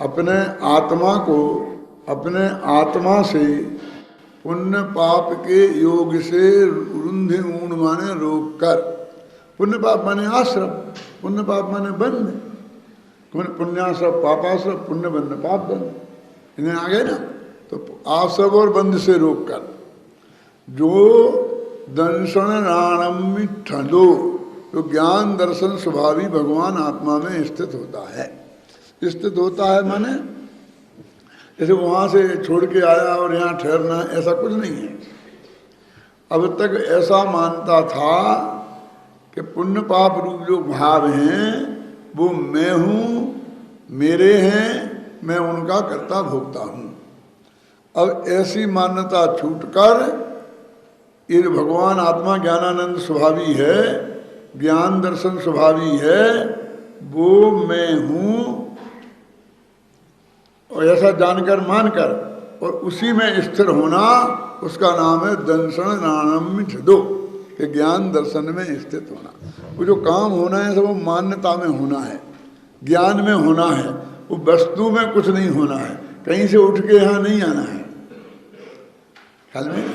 अपने आत्मा को अपने आत्मा से पुण्य पाप के योग से रुंधे ऊण माने रोक कर, पुण्य पाप माने आश्रम, पुण्य पाप माने बंध, पुण्याश्रम पापाश्रम, पुण्य बंध पाप बंध, इन्हें आ गए ना। तो आश्रम और बंध से रोक कर जो दर्शन राणम ठंडो, तो ज्ञान दर्शन स्वभावी भगवान आत्मा में स्थित होता है। स्थित होता है माने जैसे वहाँ से छोड़ के आया और यहाँ ठहरना, ऐसा कुछ नहीं है। अब तक ऐसा मानता था कि पुण्य पाप रूप जो भाव हैं वो मैं हूँ, मेरे हैं, मैं उनका कर्ता भोगता हूँ। अब ऐसी मान्यता छूटकर ये भगवान आत्मा ज्ञानानंद स्वभावी है, ज्ञान दर्शन स्वभावी है, वो मैं हूँ, और ऐसा जानकर मानकर और उसी में स्थिर होना, उसका नाम है दर्शन नानम दो, कि ज्ञान दर्शन में स्थित होना। वो जो काम होना है सब वो मान्यता में होना है, ज्ञान में होना है, वो वस्तु में कुछ नहीं होना है, कहीं से उठ के यहाँ नहीं आना है। ख्याल में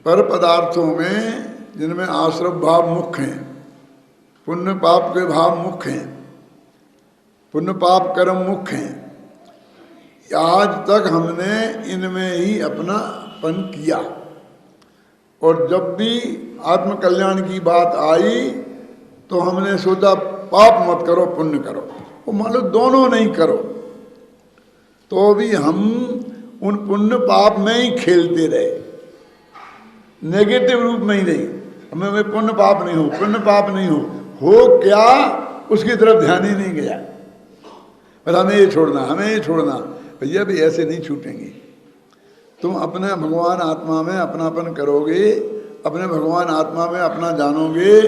पर पदार्थों में जिनमें आश्रम भाव मुख्य हैं, पुण्य पाप के भाव मुख्य हैं, पुण्य पाप कर्म मुख्य हैं, आज तक हमने इनमें ही अपनापन किया। और जब भी आत्म कल्याण की बात आई तो हमने सोचा पाप मत करो पुण्य करो, वो मान लो दोनों नहीं करो, तो भी हम उन पुण्य पाप में ही खेलते रहे, नेगेटिव रूप में ही नहीं। हमें पुण्य पाप नहीं हो, पुण्य पाप नहीं हो क्या उसकी तरफ ध्यान ही नहीं गया। पर हमें ये छोड़ना, हमें ये छोड़ना, भैया भी ऐसे नहीं छूटेंगे। तुम अपने भगवान आत्मा में अपनापन करोगे, अपने भगवान आत्मा में अपना जानोगे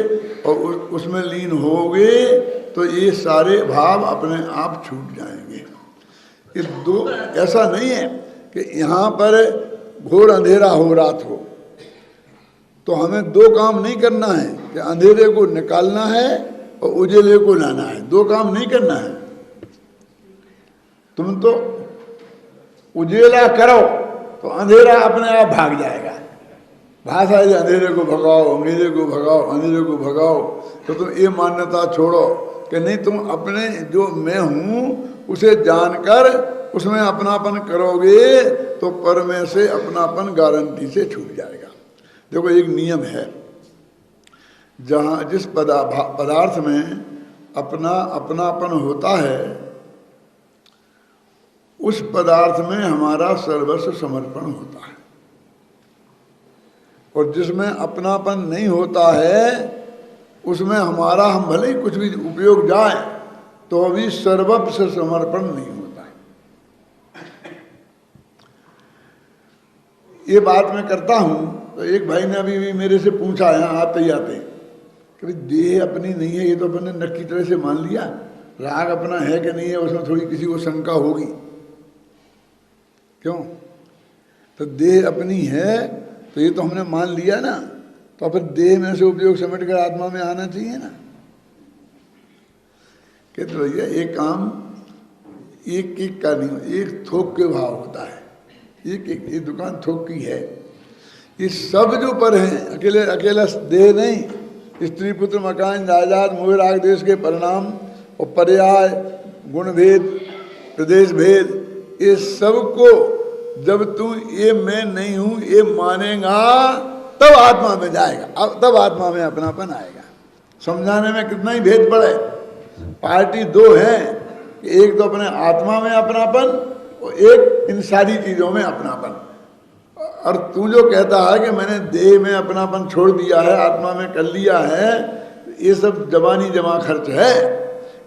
और उसमें लीन होगे तो ये सारे भाव अपने आप छूट जाएंगे। ये दो, ऐसा नहीं है कि यहाँ पर घोर अंधेरा हो रात हो, तो हमें दो काम नहीं करना है कि अंधेरे को निकालना है और उजेले को लाना है, दो काम नहीं करना है। तुम तो उजेला करो तो अंधेरा अपने आप भाग जाएगा। भाषा है अंधेरे को भगाओ, अंधेरे को भगाओ, अंधेरे को भगाओ, तो तुम ये मान्यता छोड़ो कि नहीं, तुम अपने जो मैं हूँ उसे जानकर उसमें अपनापन करोगे तो परमे से अपनापन गारंटी से छूट जाएगा। देखो एक नियम है, जहाँ जिस पदार्थ में अपनापन होता है उस पदार्थ में हमारा सर्वस्व समर्पण होता है, और जिसमें अपनापन नहीं होता है उसमें हमारा, हम भले ही कुछ भी उपयोग जाए तो अभी सर्वस्व समर्पण नहीं होता है। ये बात मैं करता हूँ तो एक भाई ने अभी मेरे से पूछा यहाँ आते ही आते कि भाई देह अपनी नहीं है, ये तो अपने नक्की तरह से मान लिया, राग अपना है कि नहीं है उसमें थोड़ी किसी को शंका होगी। क्यों? तो देह अपनी है तो ये तो हमने मान लिया ना, तो फिर देह में से उपयोग समेट कर आत्मा में आना चाहिए ना। कहते भैया एक काम एक एक का नहीं, एक थोक के भाव होता है, एक एक, ये दुकान थोक की है, ये सब जो पर हैं अकेला देह नहीं, स्त्री पुत्र मकान जायदाद मोह राग देश के परिणाम और पर्याय गुण भेद प्रदेश भेद, ये सब को जब तू ये मैं नहीं हूं ये मानेगा तब आत्मा में जाएगा, अब तब आत्मा में अपनापन आएगा। समझाने में कितना ही भेद पड़े, पार्टी दो है, एक तो अपने आत्मा में अपनापन और एक इन सारी चीजों में अपनापन। और तू जो कहता है कि मैंने देह में अपनापन छोड़ दिया है, आत्मा में कर लिया है, ये सब जबानी जमा खर्च है,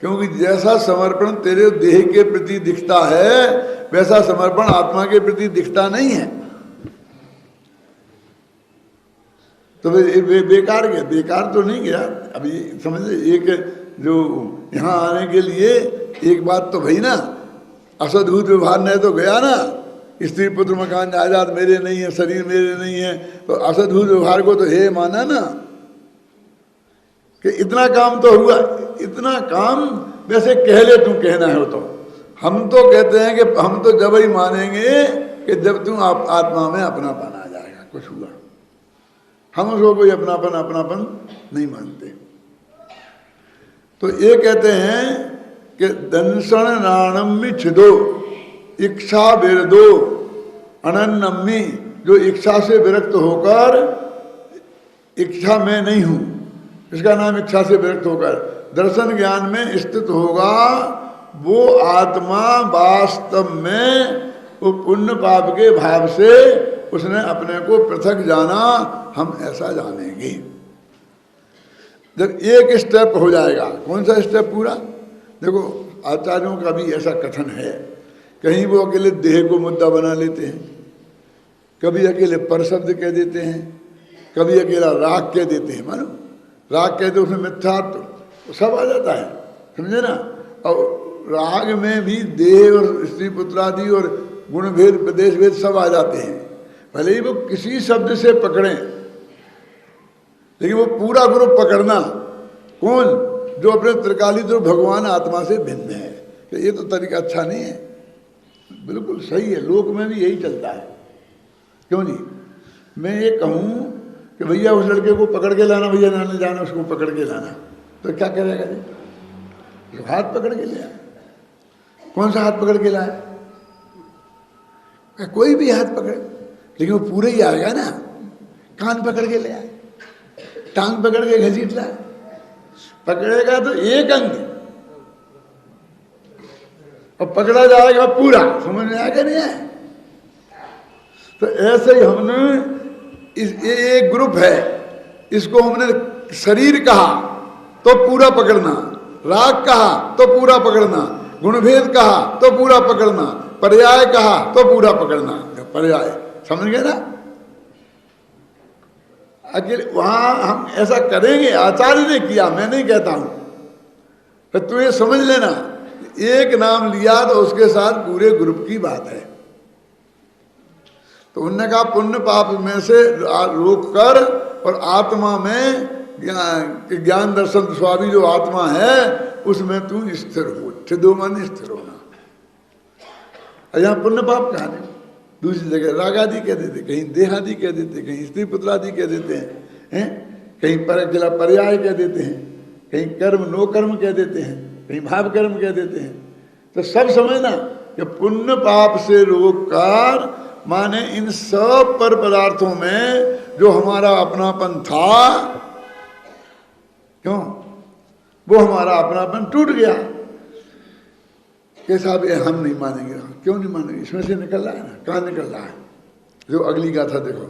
क्योंकि जैसा समर्पण तेरे देह के प्रति दिखता है वैसा समर्पण आत्मा के प्रति दिखता नहीं है। तो बेकार गया, बेकार तो नहीं गया। अब ये समझ, एक जो यहाँ आने के लिए एक बात तो भई ना, असद्भुत व्यवहार ने तो गया ना, स्त्री पुत्र मकान जायदाद मेरे नहीं है, शरीर मेरे नहीं है, तो असद्भुत व्यवहार को तो हे माना ना कि इतना काम तो हुआ, इतना काम वैसे कह ले तू कहना है तो। हम तो कहते हैं कि हम तो जब ही मानेंगे कि जब तू आत्मा में अपनापन आ जाएगा, कुछ हुआ। हम उसको कोई अपनापन नहीं मानते। तो ये कहते हैं कि दंसन नाणम्मी छिदो इच्छा विरदो अनन्नम्मी, जो इच्छा से विरक्त होकर, इच्छा में नहीं हूं, इसका नाम इच्छा से विरक्त होकर दर्शन ज्ञान में स्थित होगा, वो आत्मा वास्तव में वो पुण्य पाप के भाव से उसने अपने को पृथक जाना, हम ऐसा जानेंगे। जब एक स्टेप हो जाएगा, कौन सा स्टेप पूरा? देखो आचार्यों का भी ऐसा कथन है, कहीं वो अकेले देह को मुद्दा बना लेते हैं, कभी अकेले पर शब्द कह देते हैं, कभी अकेला राग कह देते हैं। मानो राग कहते उसमें मिथ्यात्व सब आ जाता है, समझे ना। और राग में भी देह और स्त्री पुत्रादि और गुण भेद प्रदेश भेद सब आ जाते हैं। भले ही वो किसी शब्द से पकड़ें, लेकिन वो पूरा ग्रुप पकड़ना, कौन? जो अपने त्रिकालिक जो भगवान आत्मा से भिन्न है। तो ये तो तरीका अच्छा नहीं है, बिल्कुल सही है, लोक में भी यही चलता है। क्यों नहीं? मैं ये कहूँ कि भैया उस लड़के को पकड़ के लाना, भैया नाने जाना, उसको पकड़ के लाना, तो क्या करेगा जी? तो हाथ पकड़ के ले आए। कौन सा हाथ पकड़ के लाए? कोई भी हाथ पकड़े, लेकिन वो पूरे ही आएगा ना। कान पकड़ के ले आए, टांग पकड़ के घसीट लाए, पकड़ेगा तो एक अंग, और पकड़ा जाएगा पूरा। समझ में आएगा नहीं है? तो ऐसे ही हमने ये एक ग्रुप है, इसको हमने शरीर कहा तो पूरा पकड़ना, राग कहा तो पूरा पकड़ना, गुणभेद कहा तो पूरा पकड़ना, पर्याय कहा तो पूरा पकड़ना। पर्याय समझ गए ना? अकेले वहां हम ऐसा करेंगे, आचार्य ने किया, मैं नहीं कहता हूं। तो तू ये समझ लेना, एक नाम लिया तो उसके साथ पूरे ग्रुप की बात है। तो उन्होंने कहा पुण्य पाप में से रोक कर और आत्मा में ज्ञान दर्शन स्वामी जो आत्मा है उसमें तू स्थिर हो। छिदो मन स्थिर होना। यहाँ पुण्य पाप कहा नहीं, दूसरी जगह राग आदि कह देते, कहीं देह आदि कह देते, कहीं स्त्री पुत्र आदि कह देते हैं, कहीं पर पर्याय कह देते हैं, कहीं कर्म नो कर्म कह देते हैं, कहीं भाव कर्म कह देते हैं। तो सब समझना कि पुण्य पाप से रोक कर, माने इन सब पर पदार्थों में जो हमारा अपनापन था, क्यों वो हमारा अपनापन टूट गया। कि साहब ये हम नहीं मानेंगे। क्यों नहीं मानेंगे? इसमें से निकल रहा है ना। कहाँ निकल रहा है? जो अगली गाथा देखो,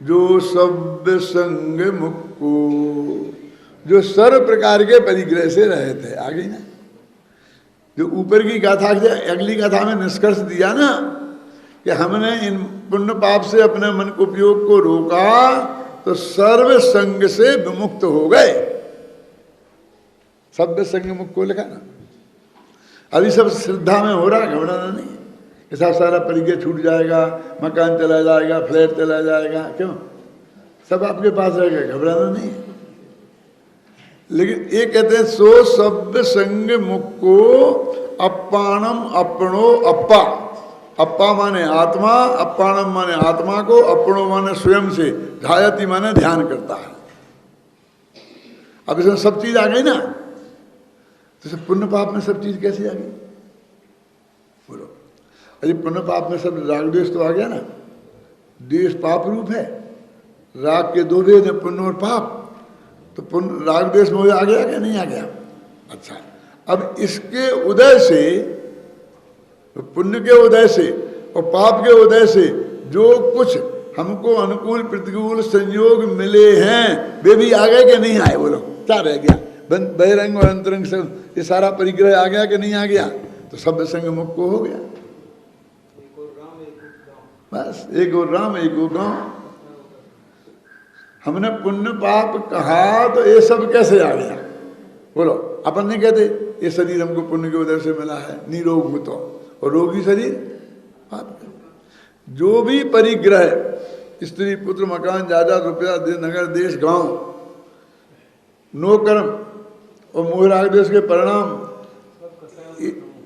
जो सब संग मुक्को, जो सर्व प्रकार के परिग्रह से रहे थे। आ गई ना? जो ऊपर की गाथा, अगली गाथा में निष्कर्ष दिया ना कि हमने इन पुण्य पाप से अपने मन को उपयोग को रोका तो सर्व संग से विमुक्त हो गए। सब संग मुक्त को लिखा ना। अभी सब श्रद्धा में हो रहा है, घबराना नहीं। कि साहब सारा परिग्रह छूट जाएगा, मकान चला जाएगा, फ्लैट चला जाएगा, क्यों? सब आपके पास रहेगा, घबराना नहीं। लेकिन ये कहते हैं सो सब संग मुक्को अप्पाणम अपनो अप्पा। अप्पा माने आत्मा, अप्पाणम माने आत्मा को, अपनो माने स्वयं से, ध्यायति माने ध्यान करता है। अब इसमें सब चीज आ गई ना। तो पुण्य पाप में सब चीज कैसे आ गई? बोलो। अरे पुण्य पाप में सब राग द्वेष तो आ गया ना। द्वेष पाप रूप है, राग के दो भेद है, पुण्य और पाप। तो पुण्य राग द्वेष में आ गया क्या? नहीं आ गया। अच्छा, अब इसके उदय से, तो पुण्य के उदय से और पाप के उदय से जो कुछ हमको अनुकूल प्रतिकूल संयोग मिले हैं वे भी आ गए कि नहीं आए? बोलो, क्या रह गया? बहिरंग और अंतरंग से ये सारा परिग्रह आ गया कि नहीं आ गया? तो सब संग मुक्त हो गया। बस एक और राम एक और गांव। हमने पुण्य पाप कहा तो ये सब कैसे आ गया? बोलो। अपन नहीं कहते ये शरीर हमको पुण्य के उदय से मिला है, निरोग हो तो, और रोगी शरीर पाप। जो भी परिग्रह, स्त्री पुत्र मकान जायदाद रुपया नगर देश गांव, नो कर्म और मोह राग द्वेष के परिणाम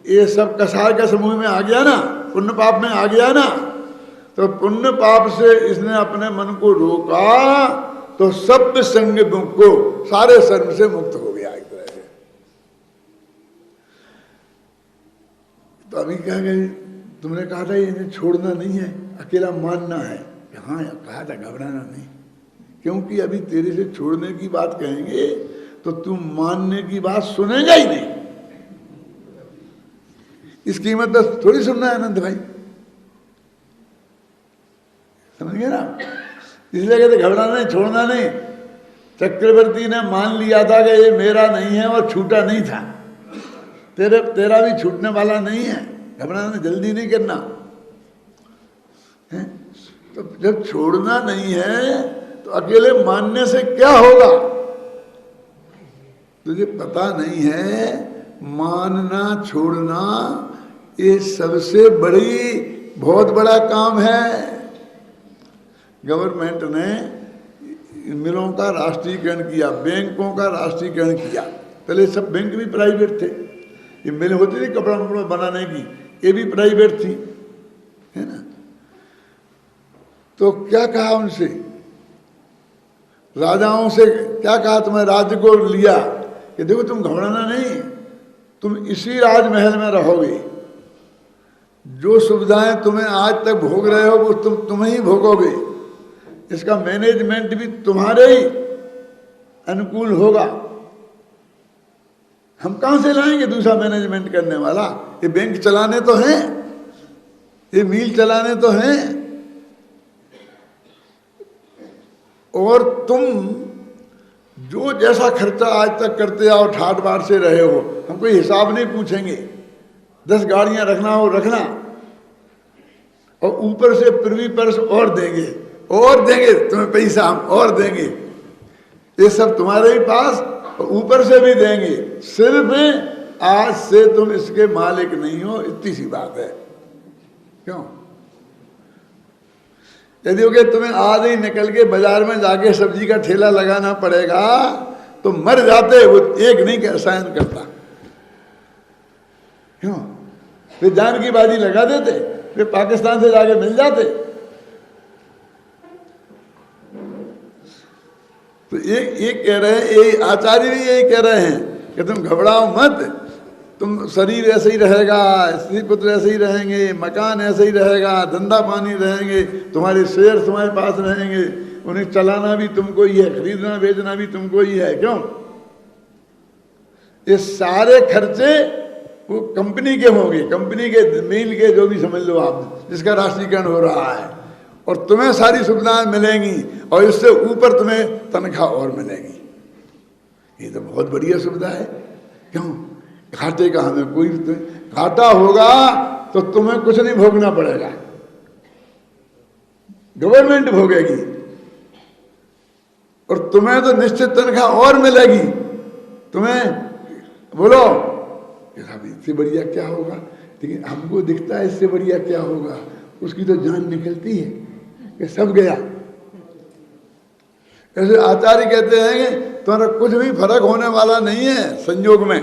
ये सब कसाय का समूह में आ गया ना, पुण्य पाप में आ गया ना, तो पुण्य पाप से इसने अपने मन को रोका तो सब संग दुख को, सारे शर्म से मुक्त हो गया एक तरह से। तो अभी क्या गए, तुमने कहा था इन्हें छोड़ना नहीं है, अकेला मानना है। हाँ कहा था, घबराना नहीं, क्योंकि अभी तेरे से छोड़ने की बात कहेंगे तो तुम मानने की बात सुनेगा ही नहीं। इसकी मतलब थोड़ी सुनना है अनंत भाई, समझ गए ना। इसलिए कहते घबराना नहीं, छोड़ना नहीं। चक्रवर्ती ने मान लिया था कि ये मेरा नहीं है और छूटा नहीं था, तेरा भी छूटने वाला नहीं है। घबराना जल्दी नहीं करना है? तो जब छोड़ना नहीं है तो अकेले मानने से क्या होगा? तुझे पता नहीं है, मानना छोड़ना ये सबसे बहुत बड़ा काम है। गवर्नमेंट ने मिलों का राष्ट्रीयकरण किया, बैंकों का राष्ट्रीयकरण किया। पहले सब बैंक भी प्राइवेट थे, ये मिल होती थी कपड़ा बनाने की, ये भी प्राइवेट थी, है ना। तो क्या कहा उनसे, राजाओं से क्या कहा, तुम्हें राज्य को लिया कि देखो तुम घबराना नहीं, तुम इसी राजमहल में रहोगे, जो सुविधाएं तुम्हें आज तक भोग रहे हो वो तुम्हें ही भोगोगे, इसका मैनेजमेंट भी तुम्हारे ही अनुकूल होगा। हम कहां से लाएंगे दूसरा मैनेजमेंट करने वाला? ये बैंक चलाने तो हैं, ये मिल चलाने तो हैं, और तुम जो जैसा खर्चा आज तक करते आओ, ठाट बाट से रहे हो, हम कोई हिसाब नहीं पूछेंगे। 10 गाड़ियां रखना हो रखना, और ऊपर से प्रिवी पर्स और देंगे तुम्हें पैसा, हम और देंगे, ये सब तुम्हारे ही पास, और ऊपर से भी देंगे। सिर्फ आज से तुम इसके मालिक नहीं हो, इतनी सी बात है। क्यों? यदि हो तुम्हें आज ही निकल के बाजार में जाके सब्जी का ठेला लगाना पड़ेगा तो मर जाते, वो एक नहीं सहन करता। क्यों? वे जान की बाजी लगा देते, वे पाकिस्तान से जाके मिल जाते। तो ये कह रहे हैं, ये आचार्य भी यही कह रहे हैं कि तुम घबराओ मत, तुम शरीर ऐसे ही रहेगा, स्त्री पुत्र ऐसे ही रहेंगे, मकान ऐसे ही रहेगा, धंधा पानी रहेंगे, तुम्हारे शेयर तुम्हारे पास रहेंगे, उन्हें चलाना भी तुमको ही है, खरीदना बेचना भी तुमको ही है। क्यों? ये सारे खर्चे वो कंपनी के होंगे, कंपनी के मिल के, जो भी समझ लो आप, जिसका राष्ट्रीयकरण हो रहा है, और तुम्हें सारी सुविधाएं मिलेंगी, और इससे ऊपर तुम्हें तनख्वाह और मिलेगी। ये तो बहुत बढ़िया सुविधा है। क्यों? घाटे का हमें कोई, घाटा होगा तो तुम्हें कुछ नहीं भोगना पड़ेगा, गवर्नमेंट भोगेगी, और तुम्हें तो निश्चित तनख्वाह और मिलेगी। तुम्हें बोलो इससे बढ़िया क्या होगा, लेकिन हमको दिखता है इससे बढ़िया क्या होगा, उसकी तो जान निकलती है कि सब गया। ऐसे आचार्य कहते हैं कि तुम्हारा कुछ भी फर्क होने वाला नहीं है संयोग में।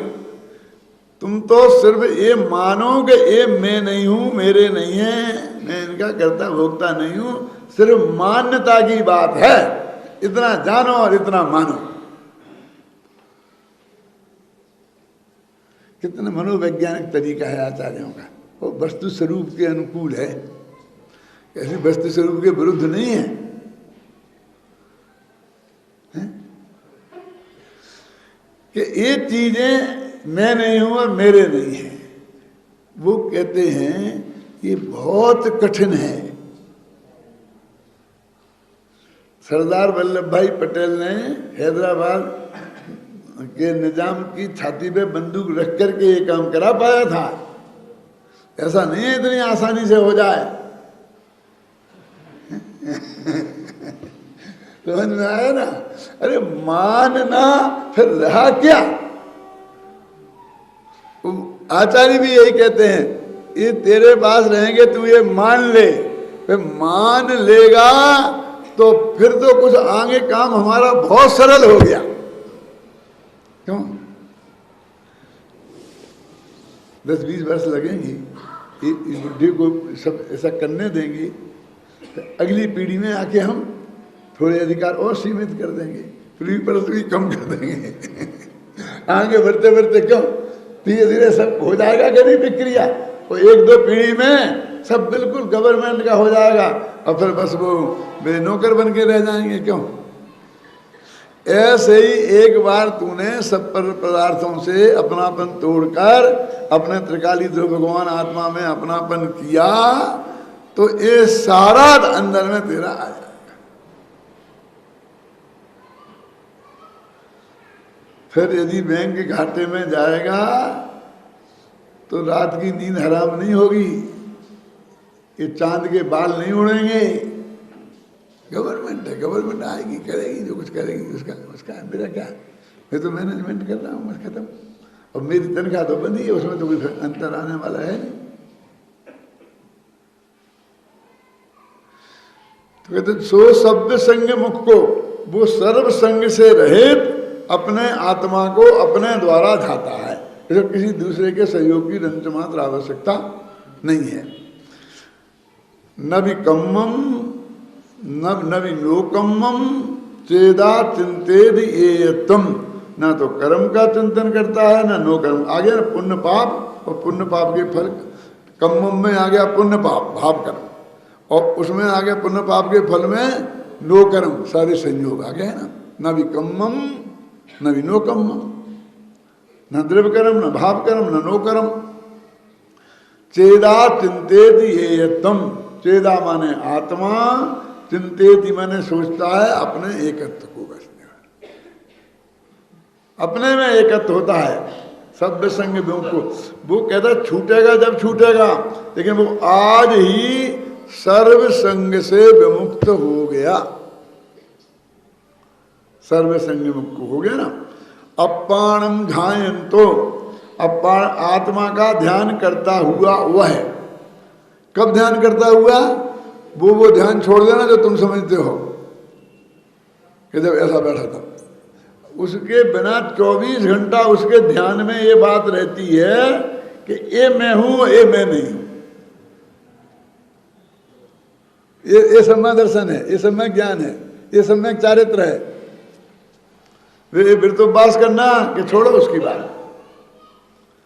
तुम तो सिर्फ ये मानो कि ये मैं नहीं हूं, मेरे नहीं है, मैं इनका करता भोगता नहीं हूं, सिर्फ मान्यता की बात है। इतना जानो और इतना मानो। कितना मनोवैज्ञानिक तरीका है आचार्यों का, वो वस्तु स्वरूप के अनुकूल है, ऐसे वस्तु स्वरूप के विरुद्ध नहीं है, कि ये चीजें मैं नहीं हूं और मेरे नहीं है। वो कहते हैं ये बहुत कठिन है। सरदार वल्लभ भाई पटेल ने हैदराबाद के निजाम की छाती पे बंदूक रख करके ये काम करा पाया था। ऐसा नहीं है इतनी आसानी से हो जाए। समझ में आया ना? अरे मानना फिर रहा क्या? आचार्य भी यही कहते हैं, ये तेरे पास रहेंगे, तू ये मान ले, फिर मान लेगा तो फिर तो कुछ आगे काम हमारा बहुत सरल हो गया। क्यों? 10-20 वर्ष लगेंगे, इस बुढ़े को सब ऐसा करने देंगे तो अगली पीढ़ी में आके हम थोड़े अधिकार और सीमित कर देंगे, पृथ्वी पर भी कम कर देंगे। आगे बढ़ते बढ़ते क्यों धीरे धीरे सब हो जाएगा गरीब विक्रिया, और 1-2 पीढ़ी में सब बिल्कुल गवर्नमेंट का हो जाएगा, और फिर बस वो नौकर बन के रह जाएंगे। क्यों? ऐसे ही एक बार तूने सब पदार्थों से अपनापन तोड़कर अपने त्रिकाली ध्रुव भगवान आत्मा में अपनापन किया तो ये सारा अंदर में तेरा आ जाएगा। फिर यदि बैंक के घाटे में जाएगा तो रात की नींद हराम नहीं होगी, ये चांद के बाल नहीं उड़ेंगे। गवर्नमेंट है, गवर्नमेंट आएगी करेगी जो कुछ करेगी, उसका मेरा क्या, मैं तो मैनेजमेंट कर रहा हूँ बस खत्म, और मेरी तनख्वाह तो बंदी है, उसमें तो कोई अंतर आने वाला है नहीं। तो कहते सो सभ्य संग मुख को, वो सर्व संग से रहित अपने आत्मा को अपने द्वारा झाता है, इसे किसी दूसरे के सहयोग की रंच मात्र आवश्यकता नहीं है। न विकम्मम न विलोकम्मम चेदा चिंतेद एयतम, ना तो कर्म का चिंतन करता है ना नो कर्म। आ गया ना पुण्य पाप, और पुण्य पाप के फल, कम्मम में आ गया पुण्य पाप भाव कर्म, और उसमें आ गया पुण्य पाप के फल में नो कर्म, सारे संयोग आ गए ना। न विकम्मम न विनोकम्मम, न द्रव्य कर्म न भाव कर्म न नो कर्म। चेदा चिंतेद एयतम, चेदा माने आत्मा, चिंतेति माने सोचता है अपने एकत्व को, बस अपने में एकत्व होता है। सभ्य संग विमुख को वो कहता छूटेगा जब छूटेगा, लेकिन वो आज ही सर्व संग से विमुक्त हो गया, सर्व संग मुक्त हो गया ना। अपाणम ध्यायन्तो, अपाण आत्मा का ध्यान करता हुआ वह, कब ध्यान करता हुआ? वो ध्यान छोड़ देना जो तुम समझते हो कि जब ऐसा बैठा था, उसके बिना 24 घंटा उसके ध्यान में ये बात रहती है कि ये मैं हूं, ये मैं नहीं हूं। ये सम्यक दर्शन है, ये सम्यक ज्ञान है, ये सम्यक चारित्र है। वे फिर तो बास करना कि छोड़ो उसकी बात,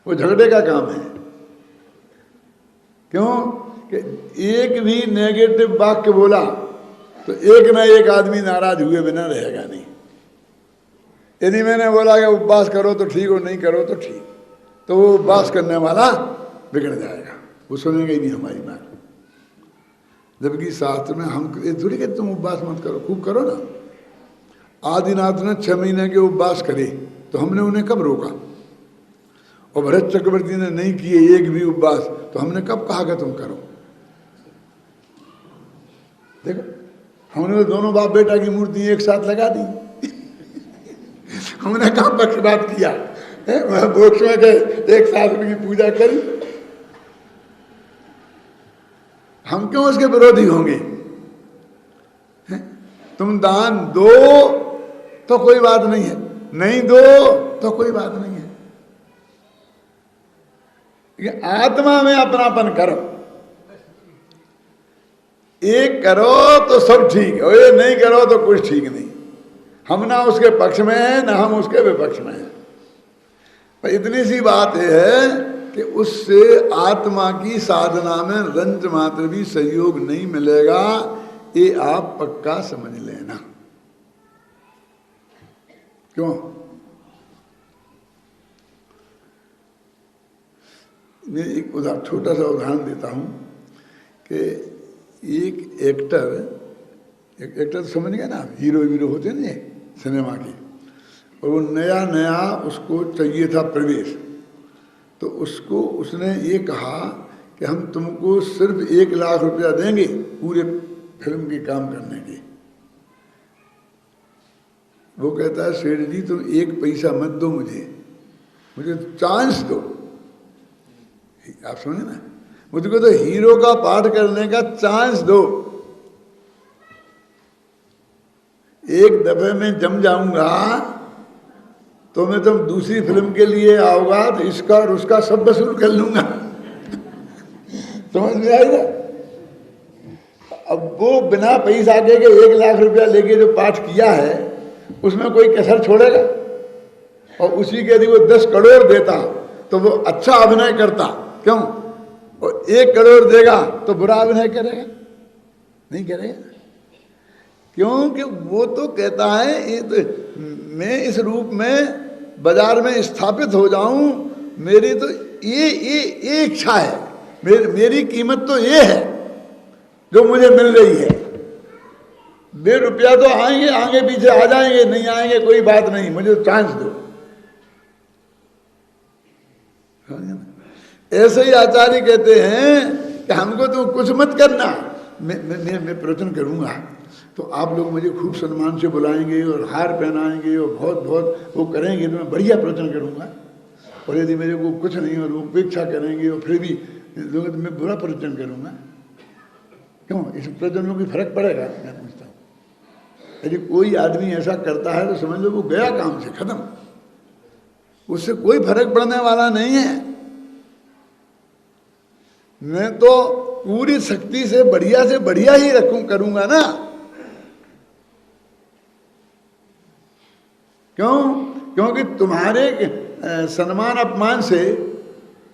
वो झगड़े का काम है। क्यों कि एक भी नेगेटिव वाक्य बोला तो एक ना एक आदमी नाराज हुए बिना रहेगा नहीं। यदि मैंने बोला कि उपवास करो तो ठीक और नहीं करो तो ठीक, तो वो उपवास करने वाला बिगड़ जाएगा, वो सुनेगा ही नहीं हमारी बात। जबकि शास्त्र में हम ये थोड़ी कहते तुम उपवास मत करो, खूब करो ना। आदिनाथ ने 6 महीने के उपवास करे तो हमने उन्हें कब रोका? और भरत चक्रवर्ती ने नहीं किए एक भी उपवास, तो हमने कब कहा कि तुम करो? देखो, हमने तो दोनों बाप बेटा की मूर्ति एक साथ लगा दी। हमने कहा पक्षपात किया, मोक्ष में गए एक साथ उनकी पूजा करी, हम क्यों उसके विरोधी होंगे? तुम दान दो तो कोई बात नहीं है, नहीं दो तो कोई बात नहीं है। ये आत्मा में अपनापन करो, एक करो तो सब ठीक है, और ये नहीं करो तो कुछ ठीक नहीं। हम ना उसके पक्ष में हैं ना हम उसके विपक्ष में हैं। पर इतनी सी बात यह है कि उससे आत्मा की साधना में रंच मात्र भी सहयोग नहीं मिलेगा, ये आप पक्का समझ लेना। क्यों? मैं एक छोटा सा उदाहरण देता हूं कि एक एक्टर तो समझ गए ना, हीरो होते हैं ना सिनेमा के, और वो नया नया उसको चाहिए था प्रवेश, तो उसको उसने ये कहा कि हम तुमको सिर्फ 1 लाख रुपया देंगे पूरे फिल्म के काम करने के। वो कहता है सेठ जी तुम 1 पैसा मत दो, मुझे चांस दो। आप समझे ना, मुझको तो हीरो का पाठ करने का चांस दो, एक दफे में जम जाऊंगा तो मैं तुम दूसरी फिल्म के लिए आओगा तो इसका और उसका सब वसूल कर लूंगा। समझ में आएगा? अब वो बिना पैसा के 1 लाख रुपया लेके जो पाठ किया है उसमें कोई कसर छोड़ेगा? और उसी के यदि वो 10 करोड़ देता तो वो अच्छा अभिनय करता, क्यों? और 1 करोड़ देगा तो बुरा अभिनय करेगा? नहीं करेगा। क्योंकि वो तो कहता है मैं इस रूप में बाजार में स्थापित हो जाऊं, मेरी तो ये इच्छा है, मेरी कीमत तो ये है जो मुझे मिल रही है। 1.5 रुपया तो आएंगे, आगे पीछे आ जाएंगे, नहीं आएंगे कोई बात नहीं, मुझे चांस दो। ऐसे ही आचार्य कहते हैं कि हमको तो कुछ मत करना, मैं प्रवचन करूंगा तो आप लोग मुझे खूब सम्मान से बुलाएंगे और हार पहनाएंगे और बहुत बहुत वो करेंगे तो मैं बढ़िया प्रवचन करूंगा। और यदि मेरे को कुछ नहीं और उपेक्षा करेंगे और फिर भी लोग तो मैं बुरा प्रवचन करूंगा। क्यों? इस प्रवचन में कोई फर्क पड़ेगा? मैं पूछता हूँ। यदि कोई आदमी ऐसा करता है तो समझ लो वो गया काम से, खत्म, उससे कोई फर्क पड़ने वाला नहीं है। मैं तो पूरी शक्ति से बढ़िया ही करूंगा ना। क्यों? क्योंकि तुम्हारे सम्मान अपमान से,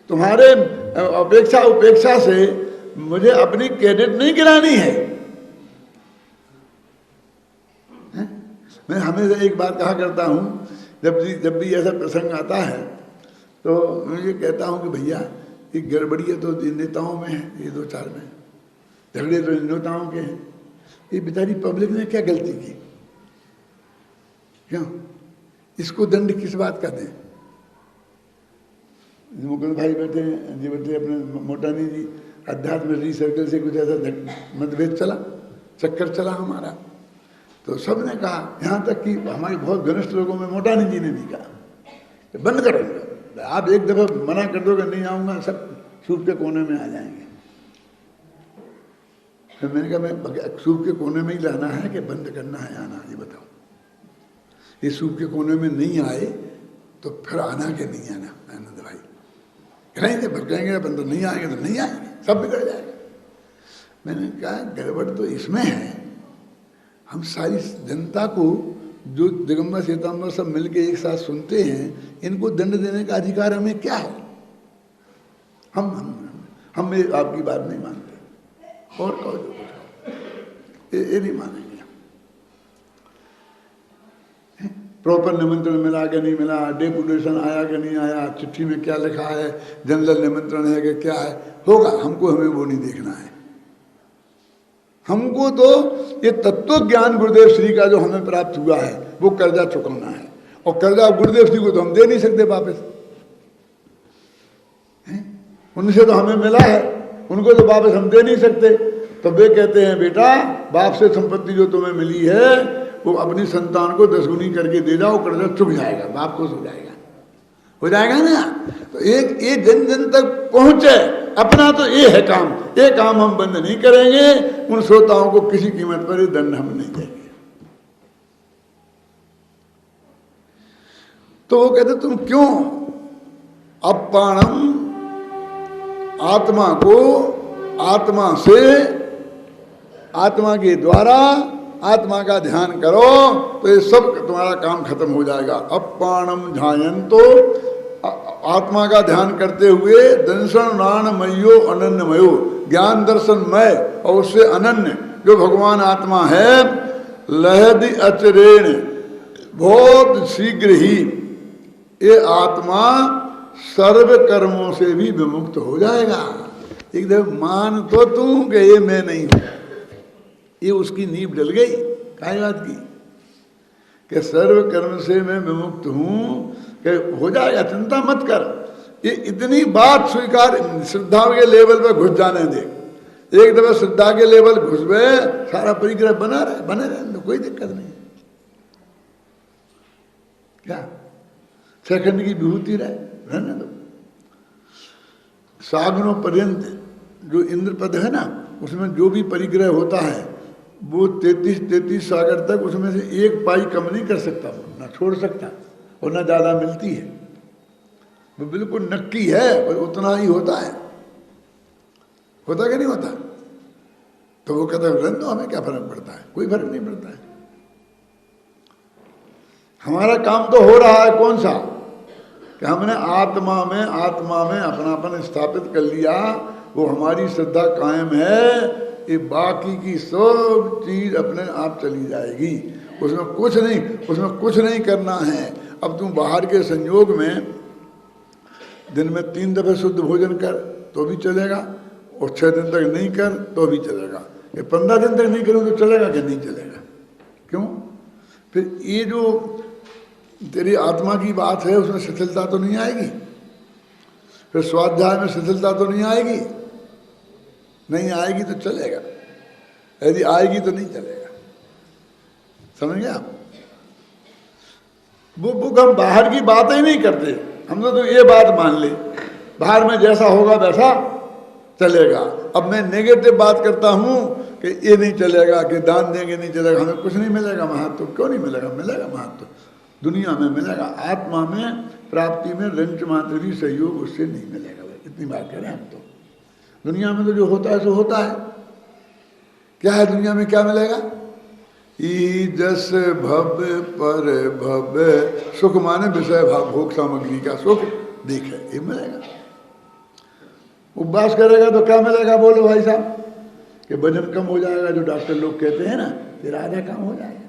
तुम्हारे अपेक्षा उपेक्षा से मुझे अपनी क्रेडिट नहीं गिरानी है। मैं हमेशा एक बात कहा करता हूं, जब भी ऐसा प्रसंग आता है तो मैं ये कहता हूं कि भैया ये गड़बड़ियाँ तो नेताओं में है, ये 2-4 में झगड़े तो नेताओं के हैं, ये बेचारी पब्लिक ने क्या गलती की? क्यों? इसको दंड किस बात का दें? मुकुंद भाई बैठे जी, बैठे अपने मोटानी जी, अध्यात्म री सर्कल से कुछ ऐसा मतभेद चला, चक्कर चला हमारा, तो सब ने कहा, यहाँ तक कि हमारे बहुत घनिष्ठ लोगों में मोटानी जी ने भी कहा बंद करो, आप एक दफा मना कर दोगे नहीं आऊंगा, सब सूप के कोने में आ जाएंगे। तो मैंने कहा मैं सूप के कोने में ही लाना है कि बंद करना है आना, ये बताओ। ये सूप के कोने में नहीं आए तो फिर आना कि नहीं आना? आनंद भाई कहेंगे, फिर कहेंगे बंद नहीं आएंगे तो नहीं आएंगे, सब बिगड़ जाएगा। मैंने कहा गड़बड़ तो इसमें है, हम सारी जनता को जो दिगंबर श्वेतांबर सब मिलके एक साथ सुनते हैं, इनको दंड देने का अधिकार हमें क्या है? हम आपकी बात नहीं मानते और कहो जो कुछ, ये नहीं मानेंगे। प्रॉपर निमंत्रण मिला कि नहीं मिला, डेपुटेशन आया कि नहीं आया, चिट्ठी में क्या लिखा है, जनरल निमंत्रण है कि क्या है, होगा, हमें वो नहीं देखना है। हमको तो ये तत्व ज्ञान गुरुदेव श्री का जो हमें प्राप्त हुआ है वो कर्जा चुकाना है, और कर्जा गुरुदेव श्री को तो हम दे नहीं सकते वापस, उनसे तो हमें मिला है, उनको तो वापस हम दे नहीं सकते। तो वे कहते हैं बेटा बाप से संपत्ति जो तुम्हें मिली है वो अपनी संतान को 10 गुनी करके दे जाओ, कर्जा चुक जाएगा, बाप खुश हो जाएगा ना। तो एक जन जन तक पहुंचे, अपना तो ये है काम, ये काम हम बंद नहीं करेंगे, उन श्रोताओं को किसी कीमत पर ये दंड हम नहीं देंगे। तो वो कहते तुम क्यों अपाणम, आत्मा को आत्मा से, आत्मा के द्वारा आत्मा का ध्यान करो तो ये सब तुम्हारा काम खत्म हो जाएगा। अपाणम ध्यायन्तो, आत्मा का ध्यान करते हुए दर्शन नानमयो अनन्यमयो, ज्ञान दर्शनमय और उससे अनन्य जो भगवान आत्मा है, लहदि अचरेण, बहुत शीघ्र ही ये आत्मा सर्व कर्मों से भी विमुक्त हो जाएगा। एकदम मान तो तू कि ये मैं नहीं हूं, ये उसकी नींव डल गई काय बात की कि सर्व कर्म से मैं विमुक्त हूं, कि हो जाएगा, चिंता मत कर। ये इतनी बात स्वीकार, श्रद्धा के लेवल पर घुस जाने दे, एक दफा श्रद्धा के लेवल घुस गए, सारा परिग्रह बने रहे, कोई दिक्कत नहीं। क्या 6 खंड की विभूति रहने दो। सागरों पर्यंत जो इंद्र पद है ना, उसमें जो भी परिग्रह होता है वो 33 सागर तक उसमें से 1 पाई कम नहीं कर सकता, ना छोड़ सकता, और न ज़्यादा मिलती है, वो बिल्कुल नक्की है, पर उतना ही होता है। होता कि नहीं होता? तो वो कहता है रहने दो, हमें क्या फर्क पड़ता है? कोई फर्क नहीं पड़ता है। हमारा काम तो हो रहा है कौन सा, कि हमने आत्मा में अपनापन स्थापित कर लिया, वो हमारी श्रद्धा कायम है। ये बाकी की सब चीज अपने आप चली जाएगी, उसमें कुछ नहीं करना है। अब तुम बाहर के संयोग में दिन में 3 दफे शुद्ध भोजन कर तो भी चलेगा, और 6 दिन तक नहीं कर तो भी चलेगा। ये 15 दिन तक नहीं करूँ तो चलेगा कि नहीं चलेगा? क्यों? फिर ये जो तेरी आत्मा की बात है उसमें शिथिलता तो नहीं आएगी? फिर स्वाध्याय में शिथिलता तो नहीं आएगी? नहीं आएगी तो चलेगा, यदि आएगी तो नहीं चलेगा। समझ गए आप? वो हम बाहर की बात ही नहीं करते, हम तो ये बात मान ले बाहर में जैसा होगा वैसा चलेगा। अब मैं नेगेटिव बात करता हूं कि ये नहीं चलेगा, कि दान देंगे नहीं चलेगा, हमें कुछ नहीं मिलेगा महत्व। क्यों नहीं मिलेगा? मिलेगा महत्व, दुनिया में मिलेगा। आत्मा में प्राप्ति में रंच मात्र भी सहयोग उससे नहीं मिलेगा। इतनी बात करें हम तो। दुनिया में तो जो होता है सो होता है। क्या है दुनिया में? क्या मिलेगा? ईजस भव्य पर भव्य सुख, माने विषय भाव भोग सामग्री का सुख देखे, ये मिलेगा। उपवास करेगा तो क्या मिलेगा? बोलो भाई साहब, कि वजन कम हो जाएगा, जो डॉक्टर लोग कहते हैं ना, फिर आधा कम हो जाएगा।